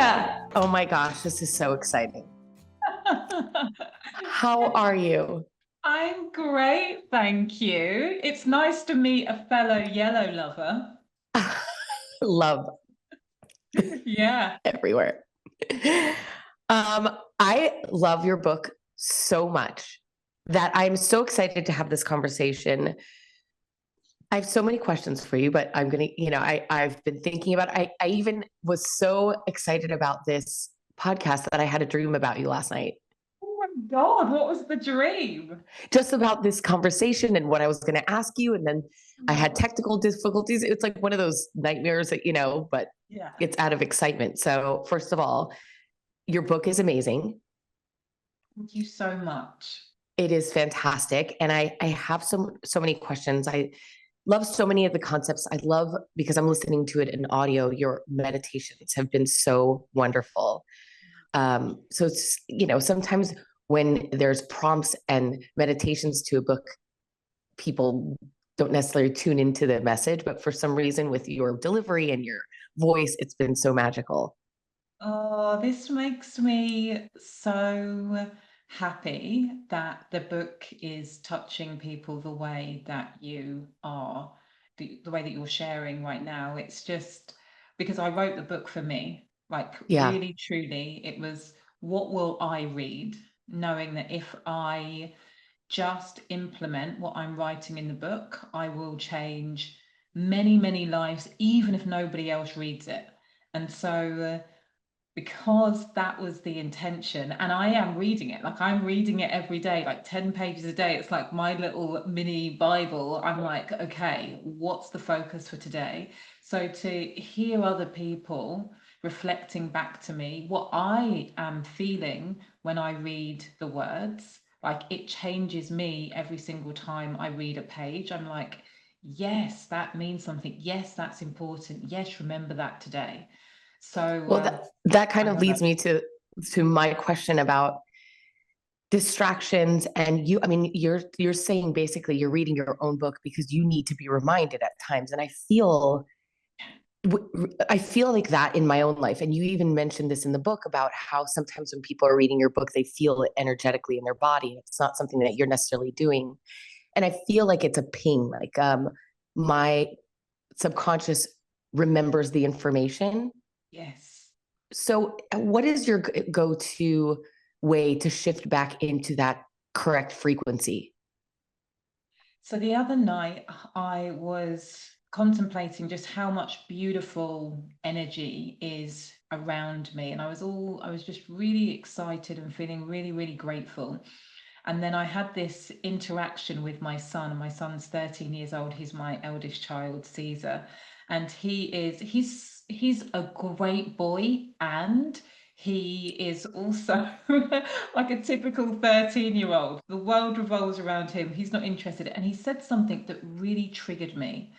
Sabrina, oh my gosh, this is so exciting. How are you? I'm great, thank you. It's nice to meet a fellow yellow lover. Love Yeah. everywhere. I love your book so much that I'm so excited to have this conversation. I have so many questions for you, but I'm gonna, I've been thinking about I even was so excited about this podcast that I had a dream about you last night. Oh my God, what was the dream? Just about this conversation and what I was going to ask you. And then I had Oh, technical difficulties. It's like one of those nightmares that, but yeah. it's out of excitement. So, first of all, your book is amazing. Thank you so much. It is fantastic. And I have so many questions. I love so many of the concepts. I love because I'm listening to it in audio. Your meditations have been so wonderful. So it's, sometimes when there's prompts and meditations to a book, people don't necessarily tune into the message, but for some reason with your delivery and your voice, it's been so magical. Oh, this makes me so happy that the book is touching people the way that you are, the way that you're sharing right now. It's just because I wrote the book for me, like Yeah. really, truly, it was what will I read, knowing that if I just implement what I'm writing in the book, I will change many, many lives, even if nobody else reads it. And so, because that was the intention, and I am reading it, like I'm reading it every day, like 10 pages a day. It's like my little mini Bible. I'm like, okay, what's the focus for today? So to hear other people reflecting back to me what I am feeling when I read the words, like it changes me every single time I read a page. I'm like, yes, that means something. Yes, that's important. Yes, remember that today. So Well, that kind I of love it. leads me to my question about distractions. And you, I mean, you're saying basically you're reading your own book because you need to be reminded at times. And I feel like that in my own life. And you even mentioned this in the book about how sometimes when people are reading your book, they feel it energetically in their body. It's not something that you're necessarily doing. And I feel like it's a ping, like my subconscious remembers the information. Yes. So, what is your go to way to shift back into that correct frequency? So the other night, I was contemplating just how much beautiful energy is around me. And I was just really excited and feeling really, really grateful. And then I had this interaction with my son. My son's 13 years old. He's my eldest child, Caesar. And he's a great boy, and he is also like a typical 13-year-old. The world revolves around him. He's not interested. And he said something that really triggered me.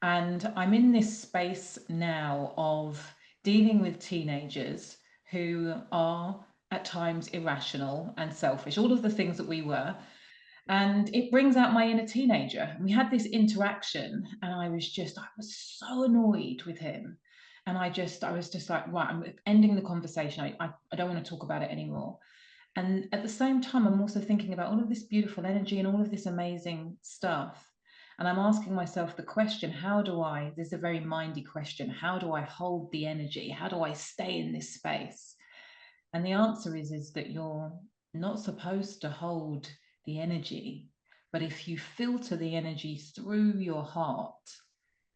And I'm in this space now of dealing with teenagers who are at times irrational and selfish, all of the things that we were. And it brings out my inner teenager. We had this interaction, and I was so annoyed with him. And I was just like, right, I'm ending the conversation. I don't want to talk about it anymore. And at the same time, I'm also thinking about all of this beautiful energy and all of this amazing stuff. And I'm asking myself the question, this is a very mindy question, how do I hold the energy? How do I stay in this space? And the answer is that you're not supposed to hold the energy, but if you filter the energy through your heart,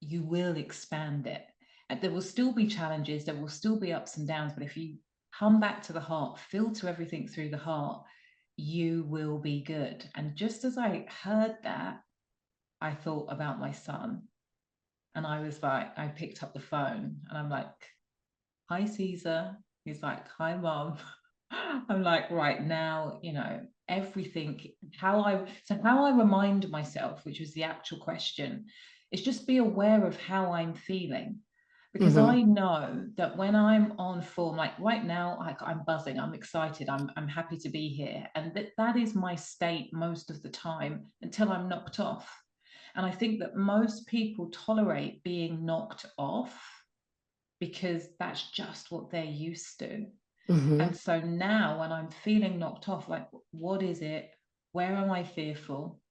you will expand it. And there will still be challenges, there will still be ups and downs, but if you come back to the heart, filter everything through the heart, you will be good. And just as I heard that, I thought about my son. And I was like, I picked up the phone and I'm like, hi, Caesar. He's like, hi, mom. I'm like, right now, everything, how I remind myself, which was the actual question, is just be aware of how I'm feeling. Because Mm-hmm. I know that when I'm on form, like right now, I'm buzzing, I'm excited, I'm happy to be here. And that is my state most of the time until I'm knocked off. And I think that most people tolerate being knocked off because that's just what they're used to. Mm-hmm. And so now when I'm feeling knocked off, like, what is it? Where am I fearful?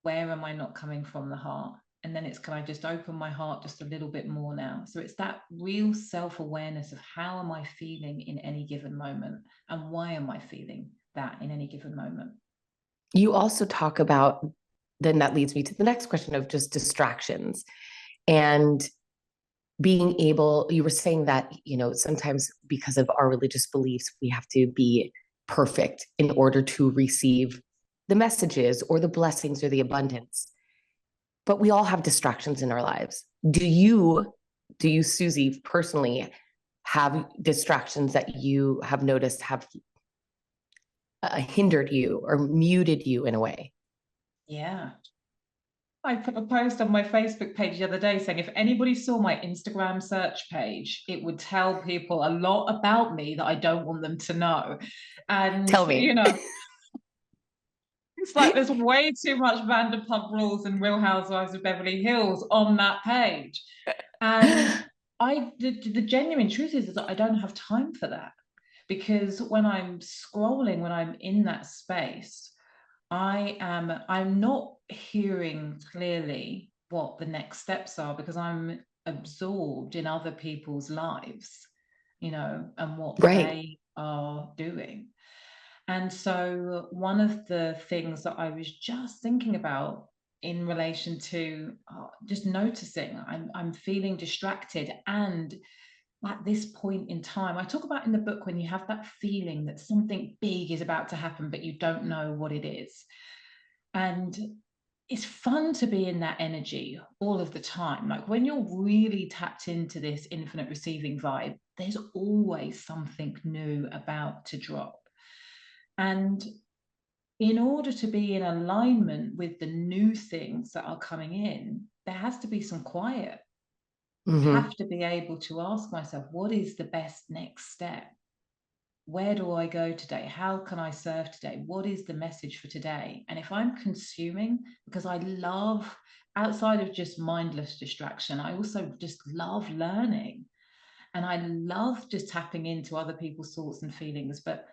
Where am I not coming from the heart? And then it's, can I just open my heart just a little bit more now? So it's that real self-awareness of how am I feeling in any given moment, and why am I feeling that in any given moment? You also talk about, then that leads me to the next question of just distractions and being able, you were saying that, sometimes because of our religious beliefs, we have to be perfect in order to receive the messages or the blessings or the abundance. But we all have distractions in our lives. Do you, Suzy, personally have distractions that you have noticed have hindered you or muted you in a way? Yeah. I put a post on my Facebook page the other day saying if anybody saw my Instagram search page, it would tell people a lot about me that I don't want them to know. And, Tell me. it's like there's way too much Vanderpump Rules and Real Housewives of Beverly Hills on that page. And the genuine truth is that I don't have time for that, because when I'm scrolling, when I'm in that space, I'm not hearing clearly what the next steps are, because I'm absorbed in other people's lives, and what Right. they are doing. And so one of the things that I was just thinking about in relation to just noticing I'm feeling distracted, and at this point in time, I talk about in the book when you have that feeling that something big is about to happen, but you don't know what it is. And it's fun to be in that energy all of the time. Like when you're really tapped into this infinite receiving vibe, there's always something new about to drop. And in order to be in alignment with the new things that are coming in, there has to be some quiet. Mm-hmm. Have to be able to ask myself, what is the best next step? Where do I go today? How can I serve today? What is the message for today? And if I'm consuming, because I love, outside of just mindless distraction, I also just love learning. And I love just tapping into other people's thoughts and feelings. But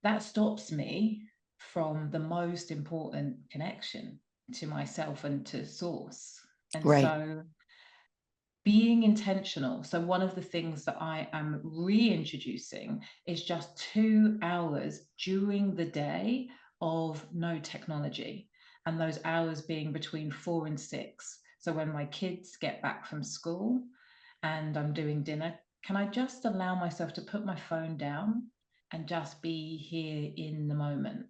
that stops me from the most important connection to myself and to source. And Right. so being intentional. So one of the things that I am reintroducing is just 2 hours during the day of no technology, and those hours being between 4 and 6. So when my kids get back from school and I'm doing dinner, can I just allow myself to put my phone down and just be here in the moment?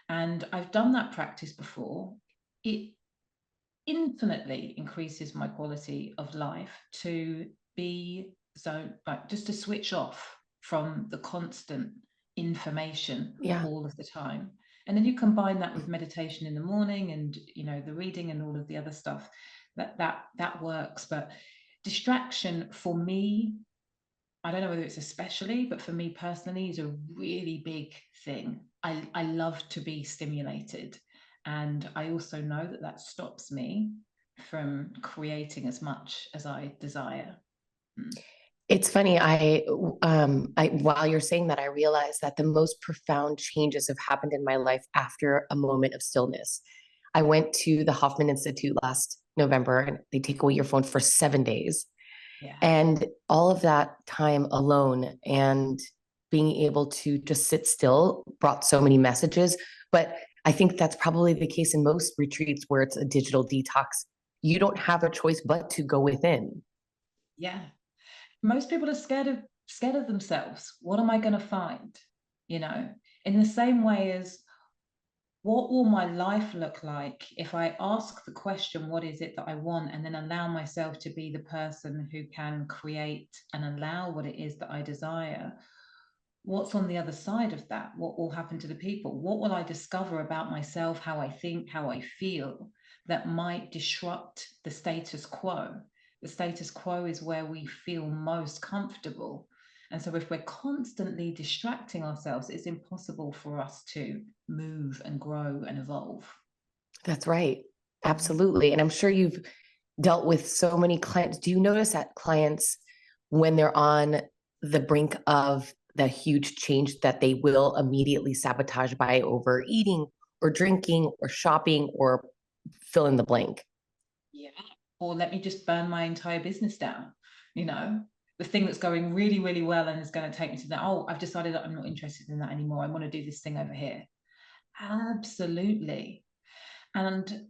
And I've done that practice before. It infinitely increases my quality of life to be, so like just to switch off from the constant information Yeah. all of the time. And then you combine that with meditation in the morning, and the reading and all of the other stuff, that works. But distraction for me, I don't know whether it's especially, but for me personally, is a really big thing. I love to be stimulated. And I also know that that stops me from creating as much as I desire. Mm. It's funny. While you're saying that, I realized that the most profound changes have happened in my life after a moment of stillness. I went to the Hoffman Institute last November, and they take away your phone for 7 days. Yeah. And all of that time alone and being able to just sit still brought so many messages. But I think that's probably the case in most retreats where it's a digital detox. You don't have a choice but to go within. Yeah. Most people are scared of themselves. What am I going to find? You know, in the same way as, what will my life look like if I ask the question, what is it that I want, and then allow myself to be the person who can create and allow what it is that I desire? What's on the other side of that? What will happen to the people? What will I discover about myself, how I think, how I feel, that might disrupt the status quo? The status quo is where we feel most comfortable. And so if we're constantly distracting ourselves, it's impossible for us to move and grow and evolve. That's right. Absolutely. And I'm sure you've dealt with so many clients. Do you notice that clients when they're on the brink of the huge change that they will immediately sabotage by overeating or drinking or shopping or fill in the blank. Yeah. Or let me just burn my entire business down, you know, the thing that's going really, really well and is going to take me to that. Oh, I've decided that I'm not interested in that anymore. I want to do this thing over here. Absolutely. And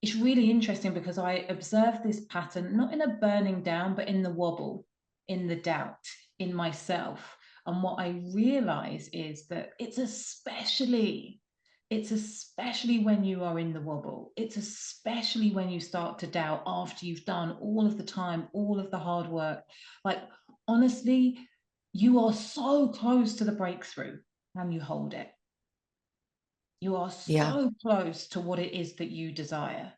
it's really interesting because I observed this pattern, not in a burning down, but in the wobble, in the doubt, in myself. And what I realize is that it's especially when you are in the wobble. It's especially when you start to doubt after you've done all of the time, all of the hard work. Like, honestly, you are so close to the breakthrough and you hold it. You are Yeah. so close to what it is that you desire.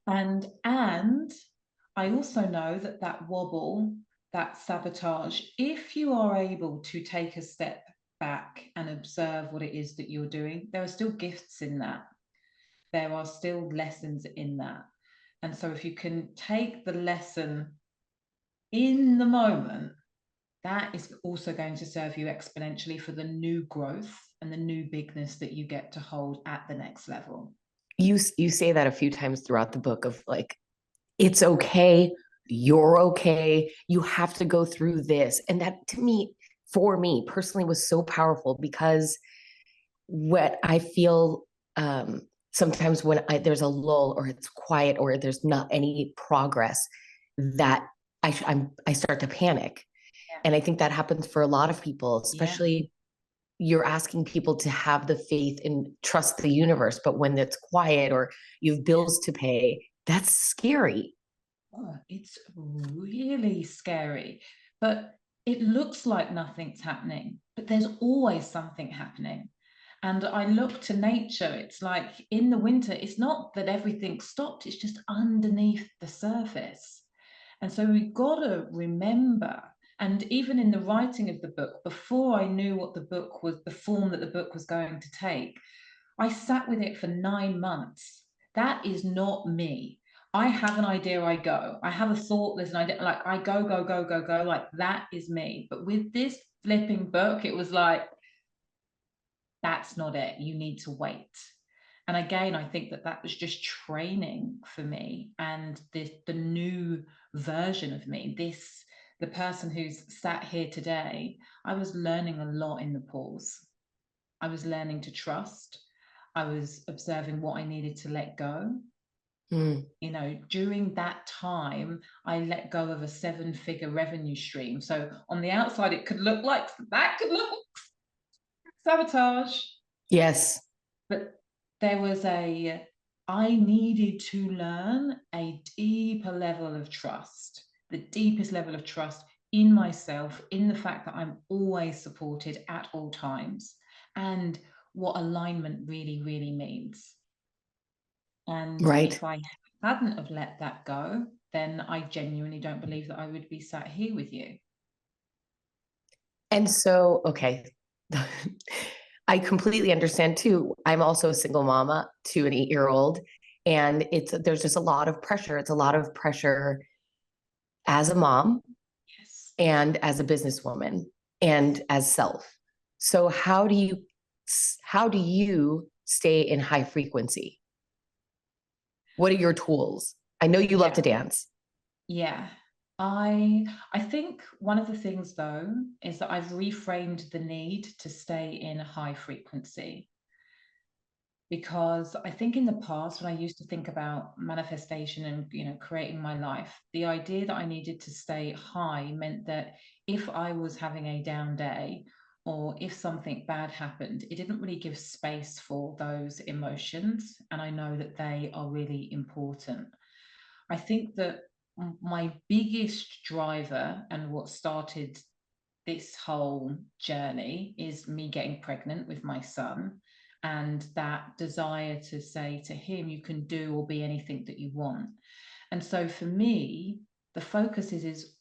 And I also know that that wobble, that sabotage, if you are able to take a step back and observe what it is that you're doing, there are still gifts in that. There are still lessons in that. And so if you can take the lesson in the moment, that is also going to serve you exponentially for the new growth and the new bigness that you get to hold at the next level. You say that a few times throughout the book of like, it's okay, you're okay, you have to go through this. And that to me, for me personally, was so powerful because what I feel sometimes when there's a lull or it's quiet or there's not any progress, that I start to panic. Yeah. And I think that happens for a lot of people, Yeah. especially you're asking people to have the faith and trust the universe. But when it's quiet or you have bills to pay, that's scary. Oh, it's really scary. But it looks like nothing's happening, but there's always something happening. And I look to nature, it's like in the winter, it's not that everything stopped, it's just underneath the surface. And so we've got to remember, and even in the writing of the book, before I knew what the book was, the form that the book was going to take, I sat with it for 9 months. That is not me. I have an idea, I go. I have a thought, there's an idea, like I go, go, go, go, go. Like that is me. But with this flipping book, it was like, that's not it. You need to wait. And again, I think that that was just training for me and the new version of me, the person who's sat here today. I was learning a lot in the pause. I was learning to trust. I was observing what I needed to let go. Mm. You know, during that time, I let go of a 7-figure revenue stream. So on the outside, it could look like that could look like sabotage. Yes. But there was I needed to learn a deeper level of trust, the deepest level of trust in myself, in the fact that I'm always supported at all times, and what alignment really, really means. And Right. if I hadn't have let that go, then I genuinely don't believe that I would be sat here with you. And so, okay. I completely understand too. I'm also a single mama to an 8-year-old, and there's just a lot of pressure. It's a lot of pressure as a mom Yes. and as a businesswoman and as self. So how do you stay in high frequency? What are your tools? I know you love Yeah. to dance. Yeah. I think one of the things though is that I've reframed the need to stay in a high frequency, because I think in the past when I used to think about manifestation and creating my life, the idea that I needed to stay high meant that if I was having a down day or if something bad happened, it didn't really give space for those emotions, and I know that they are really important. I think that my biggest driver and what started this whole journey is me getting pregnant with my son, and that desire to say to him, you can do or be anything that you want. And so for me, the focus is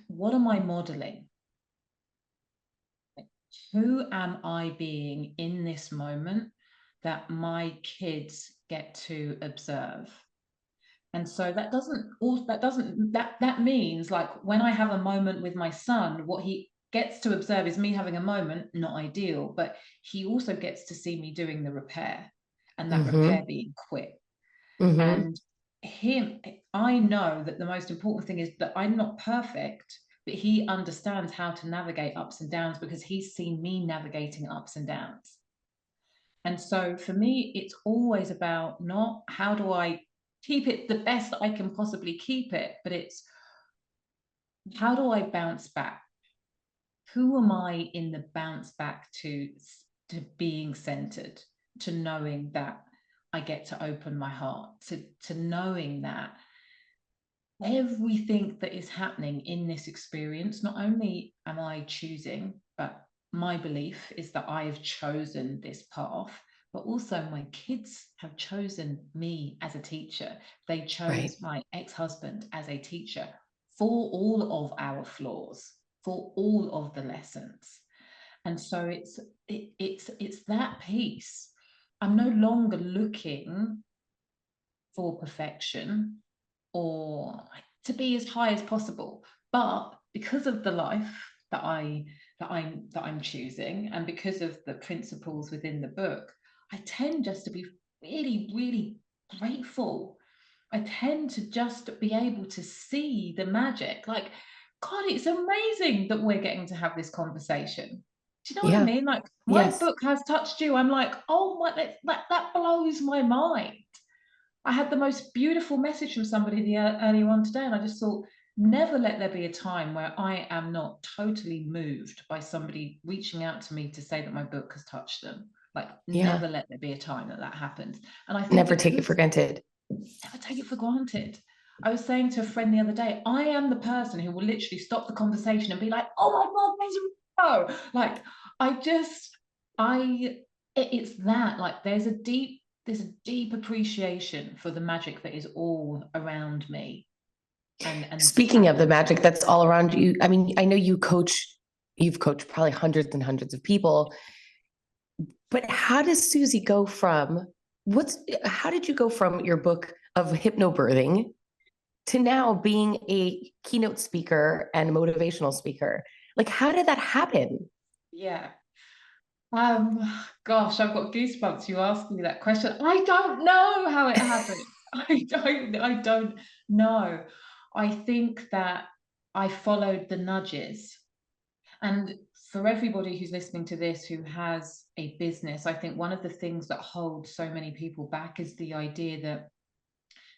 what am I modeling? Who am I being in this moment that my kids get to observe? And so that means, like, when I have a moment with my son, what he gets to observe is me having a moment, not ideal, but he also gets to see me doing the repair, and that repair Mm-hmm. being quick. Mm-hmm. And I know that the most important thing is that I'm not perfect, but he understands how to navigate ups and downs because he's seen me navigating ups and downs. And so for me, it's always about not how do I keep it the best I can possibly keep it, but it's how do I bounce back? Who am I in the bounce back to being centered, to knowing that I get to open my heart, to knowing that everything that is happening in this experience, not only am I choosing, but my belief is that I have chosen this path, but also my kids have chosen me as a teacher. They Right. chose my ex-husband as a teacher for all of our flaws, for all of the lessons. And so it's that piece. I'm no longer looking for perfection or to be as high as possible. But because of the life that I'm choosing, and because of the principles within the book, I tend just to be really, really grateful. I tend to just be able to see the magic. Like, God, it's amazing that we're getting to have this conversation. Do you know what I Yeah. mean? Like, my Yes. book has touched you. I'm like, oh my, that blows my mind. I had the most beautiful message from somebody earlier on today, and I just thought, never let there be a time where I am not totally moved by somebody reaching out to me to say that my book has touched them. Like, Yeah. never let there be a time that happens. And I think Never take it for because granted. never take it for granted. I was saying to a friend the other day, I am the person who will literally stop the conversation and be like, oh my God, there's a no. Like, I just, it's that, like, there's a deep appreciation for the magic that is all around me. And Speaking of the magic that's all around you, I mean, I know you've coached probably hundreds and hundreds of people, but how does Suzy go from how did you go from your book of hypnobirthing to now being a keynote speaker and motivational speaker? Like, how did that happen? yeah. Um, Gosh, I've got goosebumps. You asked me that question. I don't know how it happened. I don't know. I think that I followed the nudges. And for everybody who's listening to this who has a business, I think one of the things that holds so many people back is the idea that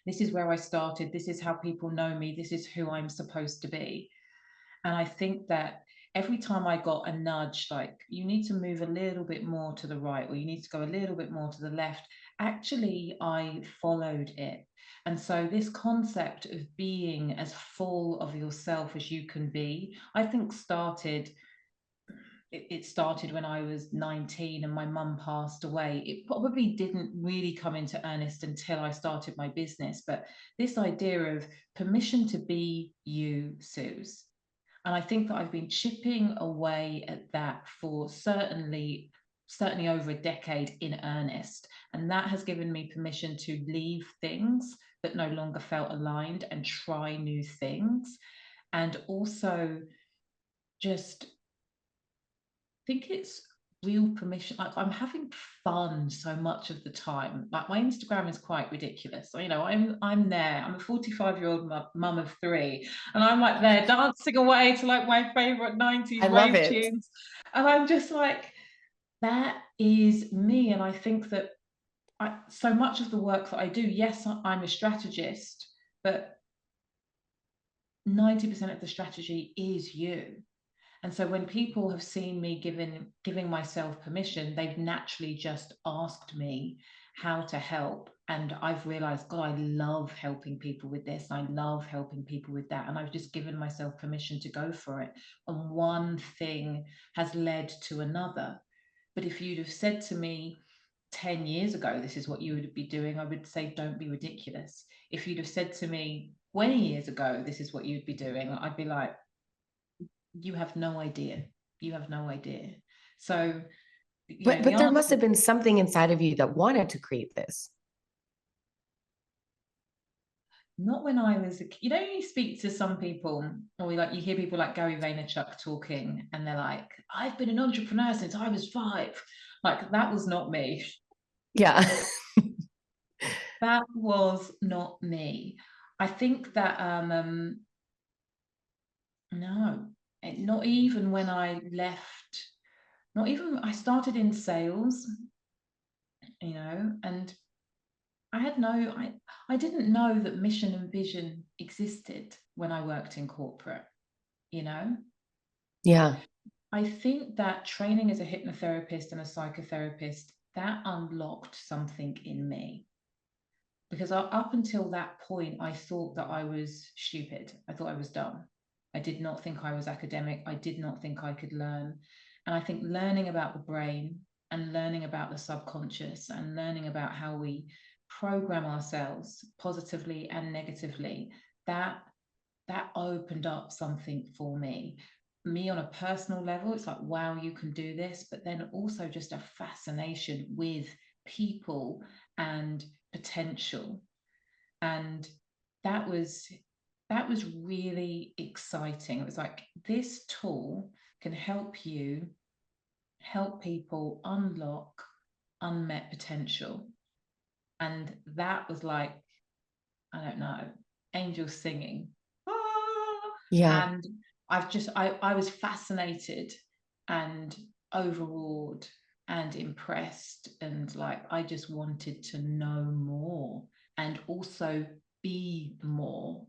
this is where I started, this is how people know me, this is who I'm supposed to be. And I think that every time I got a nudge, like, you need to move a little bit more to the right, or you need to go a little bit more to the left, actually, I followed it. And so, this concept of being as full of yourself as you can be, I think it started when I was 19 and my mum passed away. It probably didn't really come into earnest until I started my business. But this idea of permission to be you, Suze. And I think that I've been chipping away at that for certainly over a decade in earnest. And that has given me permission to leave things that no longer felt aligned and try new things. And also just think it's real permission. Like, I'm having fun so much of the time. Like, my Instagram is quite ridiculous. So, I'm there. I'm a 45-year-old mum of three, and I'm like there dancing away to like my favorite 90s I love rave it. tunes. And I'm just like, that is me. And I think that so much of the work that I do, yes, I'm a strategist, but 90% of the strategy is you. And so when people have seen me giving myself permission, they've naturally just asked me how to help. And I've realized, God, I love helping people with this. I love helping people with that. And I've just given myself permission to go for it. And one thing has led to another. But if you'd have said to me 10 years ago, this is what you would be doing, I would say, don't be ridiculous. If you'd have said to me 20 years ago, this is what you'd be doing, I'd be like, you have no idea. You have no idea. So, the But there must answer, have been something inside of you that wanted to create this. Not when I was you know, you speak to some people, or like you hear people like Gary Vaynerchuk talking, and they're like, I've been an entrepreneur since I was 5. Like, that was not me. Yeah. That was not me. I think that no, not even when I left, not even I started in sales, you know, and I didn't know that mission and vision existed when I worked in corporate, you know. Yeah. I think that training as a hypnotherapist and a psychotherapist, that unlocked something in me. Because up until that point, I thought that I was stupid. I thought I was dumb. I did not think I was academic. I did not think I could learn. And I think learning about the brain and learning about the subconscious and learning about how we program ourselves positively and negatively, that that opened up something for me on a personal level. It's like, wow, you can do this, but then also just a fascination with people and potential. And that was that was really exciting. It was like, this tool can help you help people unlock unmet potential. And that was like, I don't know, angels singing. Ah! Yeah. And I was fascinated and overawed and impressed, and like I just wanted to know more and also be more.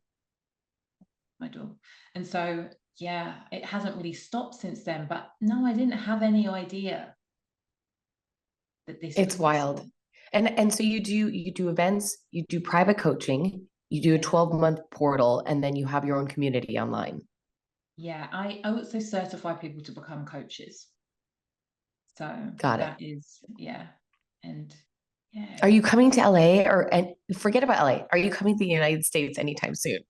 My door. And so yeah, it hasn't really stopped since then. But no, I didn't have any idea that this was It's wild. possible. And so you do events, you do private coaching, you do a Yeah. 12-month portal, and then you have your own community online. Yeah. I also certify people to become coaches. So Got it. that is, yeah. And yeah, Are you coming to LA, or and forget about LA? Are you coming to the United States anytime soon?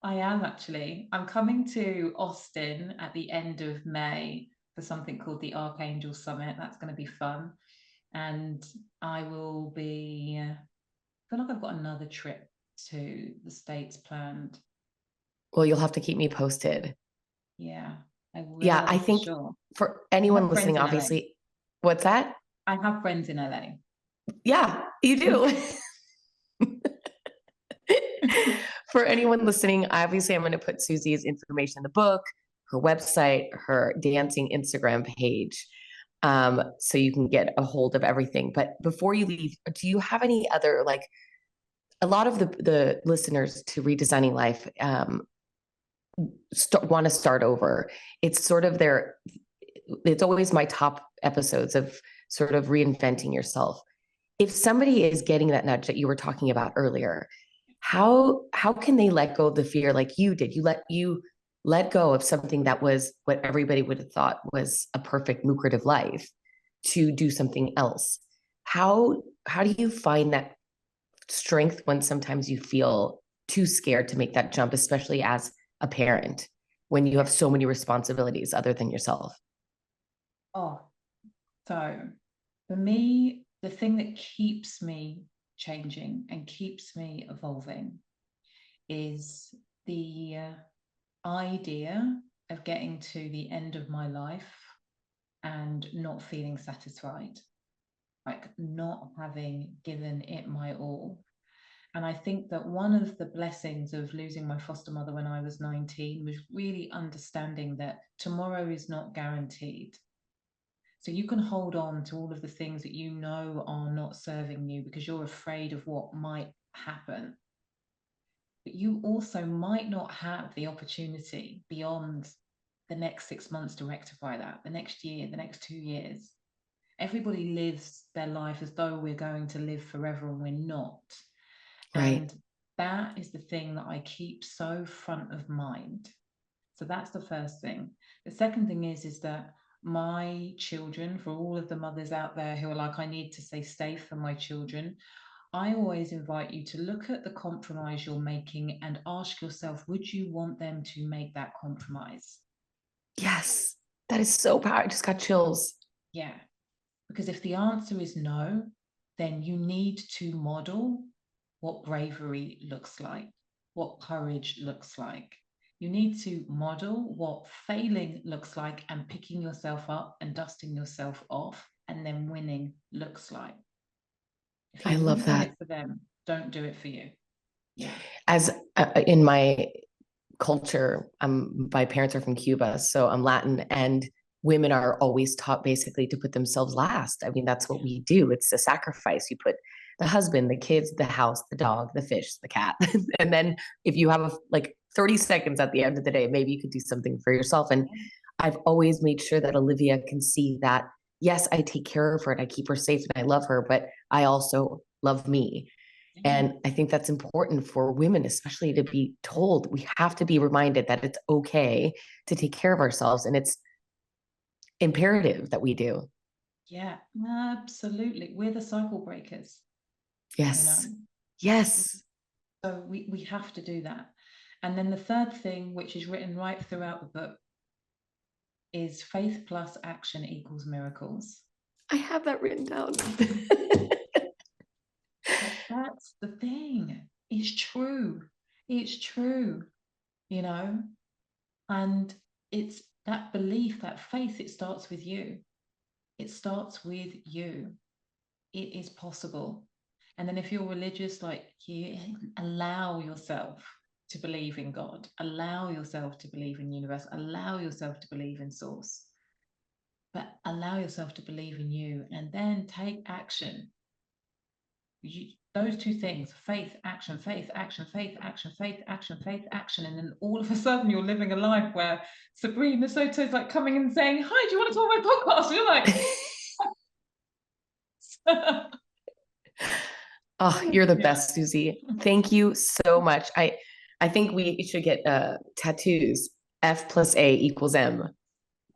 I am actually. I'm coming to Austin at the end of May for something called the Archangel Summit. That's going to be fun. And I will be, I feel like I've got another trip to the States planned. Well, you'll have to keep me posted. Yeah, I Yeah, I will for think sure. for I anyone have friends listening, in LA. obviously, what's that? I have friends in LA. Yeah, you do. For anyone listening, obviously, I'm going to put Suzy's information in the book, her website, her dancing Instagram page, so you can get a hold of everything. But before you leave, do you have any other, like, a lot of the listeners to Redesigning Life want to start over? It's sort of their, it's always my top episodes of sort of reinventing yourself. If somebody is getting that nudge that you were talking about earlier, how can they let go of the fear like you did? You let go of something that was what everybody would have thought was a perfect lucrative life to do something else. How do you find that strength when sometimes you feel too scared to make that jump, especially as a parent, when you have so many responsibilities other than yourself? Oh, so for me, the thing that keeps me changing and keeps me evolving is the idea of getting to the end of my life and not feeling satisfied, like not having given it my all. And I think that one of the blessings of losing my foster mother when I was 19 was really understanding that tomorrow is not guaranteed. So you can hold on to all of the things that you know are not serving you because you're afraid of what might happen. But you also might not have the opportunity beyond the next 6 months to rectify that, the next year, the next 2 years. Everybody lives their life as though we're going to live forever, and we're not. Right. And that is the thing that I keep so front of mind. So that's the first thing. The second thing is that my children, for all of the mothers out there who are like, I need to stay safe for my children, I always invite you to look at the compromise you're making and ask yourself, would you want them to make that compromise? Yes. That is so powerful. I just got chills. Yeah. Because if the answer is no, then you need to model what bravery looks like. what courage looks like. You need to model what failing looks like and picking yourself up and dusting yourself off and then winning looks like. If I you love wouldn't want that. it for them, don't do it for you. Yeah. As in my culture, my parents are from Cuba, so I'm Latin, and women are always taught basically to put themselves last. I mean, that's what we do. It's a sacrifice. You put the husband, the kids, the house, the dog, the fish, the cat. And then if you have like 30 seconds at the end of the day, maybe you could do something for yourself. And I've always made sure that Olivia can see that, yes, I take care of her and I keep her safe and I love her, but I also love me. Yeah. And I think that's important for women, especially to be told. We have to be reminded that it's okay to take care of ourselves. And it's imperative that we do. Yeah, absolutely. We're the cycle breakers, you know. Yes. Yes. So we have to do that. And then the third thing, which is written right throughout the book, is faith plus action equals miracles. I have that written down. But that's the thing. It's true. It's true, you know. And it's that belief, that faith, it starts with you. It starts with you. It is possible. And then if you're religious, like, you allow yourself to believe in God, allow yourself to believe in universe, allow yourself to believe in source, but allow yourself to believe in you and then take action. Those two things, faith, action, faith, action, faith, action, faith, action, faith, action. And then all of a sudden you're living a life where Sabrina Soto's like coming and saying, hi, do you want to talk about my podcast? You're like, Oh, you're the yeah. best, Suzy. Thank you so much. I think we should get tattoos. F plus A equals M.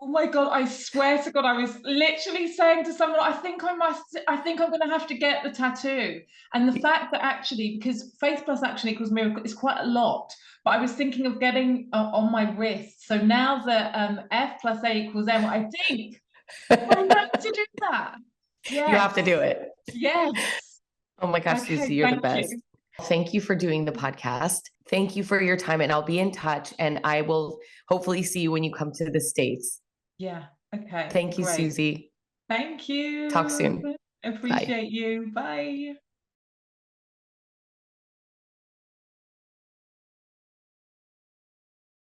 Oh my God, I swear to God, I was literally saying to someone, I think I'm going to have to get the tattoo. And the fact that actually, because faith plus action equals miracle is quite a lot, but I was thinking of getting on my wrist. So now that F plus A equals M, I think I have to do that. You have to Yes. do it. Yes. Oh my gosh, Okay, Suzy, you're the thank best. you. Thank you for doing the podcast. Thank you for your time, and I'll be in touch. And I will hopefully see you when you come to the States. Yeah, okay, Thank you, great. Suzy. Thank Talk you. soon. Bye. Appreciate you. Bye.